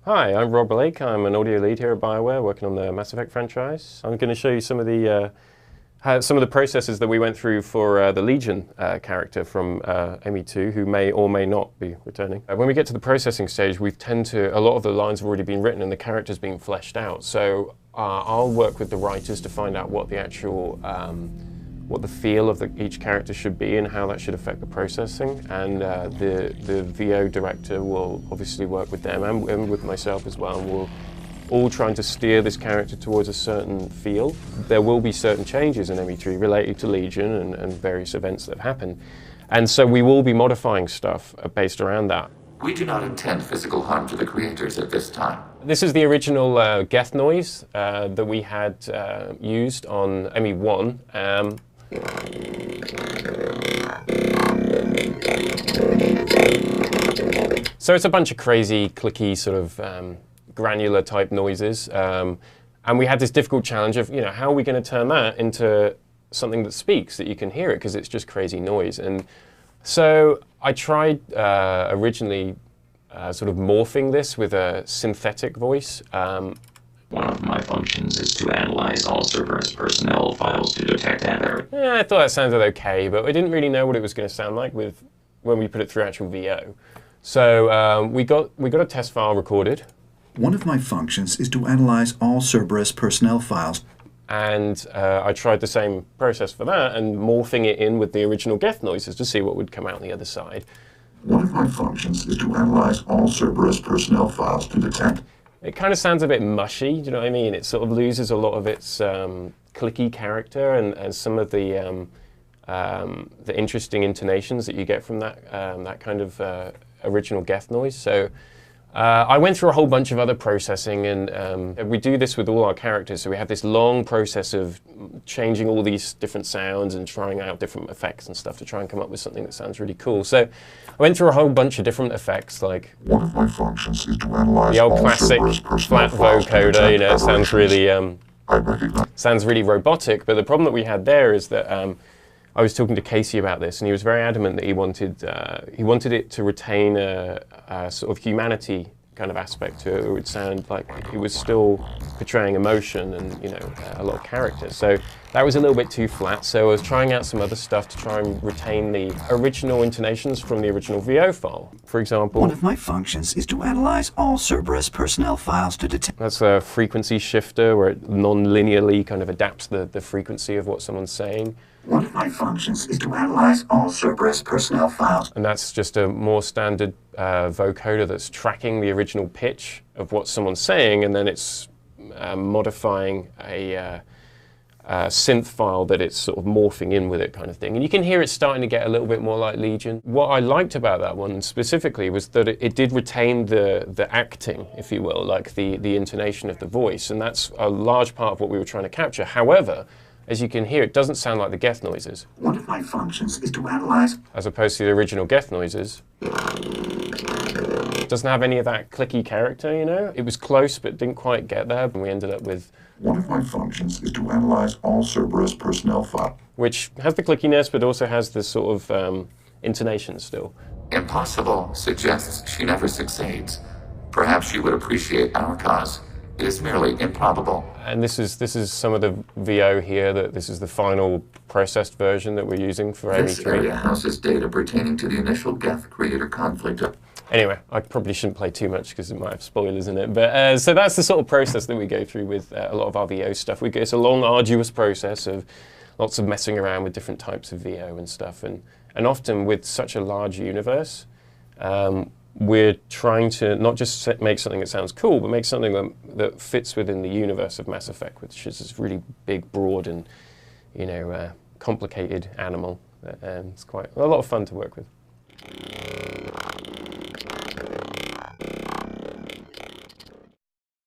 Hi, I'm Rob Blake. I'm an audio lead here at BioWare, working on the Mass Effect franchise. I'm going to show you some of the processes that we went through for the Legion character from ME2, who may or may not be returning. When we get to the processing stage, a lot of the lines have already been written and the character's been fleshed out. So I'll work with the writers to find out what the actual what the feel of each character should be and how that should affect the processing. And the VO director will obviously work with them and with myself as well. And we'll all trying to steer this character towards a certain feel. There will be certain changes in ME3 related to Legion and various events that have happened. And so we will be modifying stuff based around that. We do not intend physical harm to the creators at this time. This is the original Geth noise that we had used on ME1. So it's a bunch of crazy, clicky, sort of granular type noises. And we had this difficult challenge of, how are we going to turn that into something that speaks, that you can hear it, because it's just crazy noise. And so I tried originally sort of morphing this with a synthetic voice. One of my functions is to analyze all Cerberus personnel files to detect error. Yeah, I thought that sounded okay, but I didn't really know what it was going to sound like when we put it through actual VO. So we got a test file recorded. One of my functions is to analyze all Cerberus personnel files. And I tried the same process for that and morphing it in with the original Geth noises to see what would come out on the other side. One of my functions is to analyze all Cerberus personnel files to detect. It kind of sounds a bit mushy, do you know what I mean? It sort of loses a lot of its clicky character and some of the interesting intonations that you get from that kind of original Geth noise. So I went through a whole bunch of other processing, and we do this with all our characters. So we have this long process of changing all these different sounds and trying out different effects and stuff to try and come up with something that sounds really cool. So I went through a whole bunch of different effects, like one of my functions is to analyze the old classic flat vocoder. It sounds really robotic. But the problem that we had there is that I was talking to Casey about this, and he was very adamant that he wanted it to retain a sort of humanity kind of aspect to it. It would sound like it was still portraying emotion and a lot of character. So that was a little bit too flat. So I was trying out some other stuff to try and retain the original intonations from the original VO file. For example, one of my functions is to analyze all Cerberus personnel files to detect. That's a frequency shifter where it non-linearly kind of adapts the frequency of what someone's saying. One of my functions is to analyze all Cerberus personnel files. And that's just a more standard vocoder that's tracking the original pitch of what someone's saying, and then it's modifying a synth file that it's sort of morphing in with it kind of thing. And you can hear it starting to get a little bit more like Legion. What I liked about that one specifically was that it did retain the acting, if you will, like the intonation of the voice, and that's a large part of what we were trying to capture. However, as you can hear, it doesn't sound like the Geth noises. One of my functions is to analyze. As opposed to the original Geth noises. It doesn't have any of that clicky character, It was close, but didn't quite get there, and we ended up with... One of my functions is to analyze all Cerberus personnel files. Which has the clickiness, but also has this sort of intonation still. Impossible suggests she never succeeds. Perhaps she would appreciate our cause. It is merely improbable. And this is some of the VO here. This is the final processed version that we're using for ME3. This area houses data pertaining to the initial Geth creator conflict. Anyway, I probably shouldn't play too much because it might have spoilers in it. But so that's the sort of process that we go through with a lot of our VO stuff. It's a long, arduous process of lots of messing around with different types of VO and stuff. And often with such a large universe, we're trying to not just make something that sounds cool, but make something that fits within the universe of Mass Effect, which is this really big, broad, and complicated animal. And it's quite a lot of fun to work with.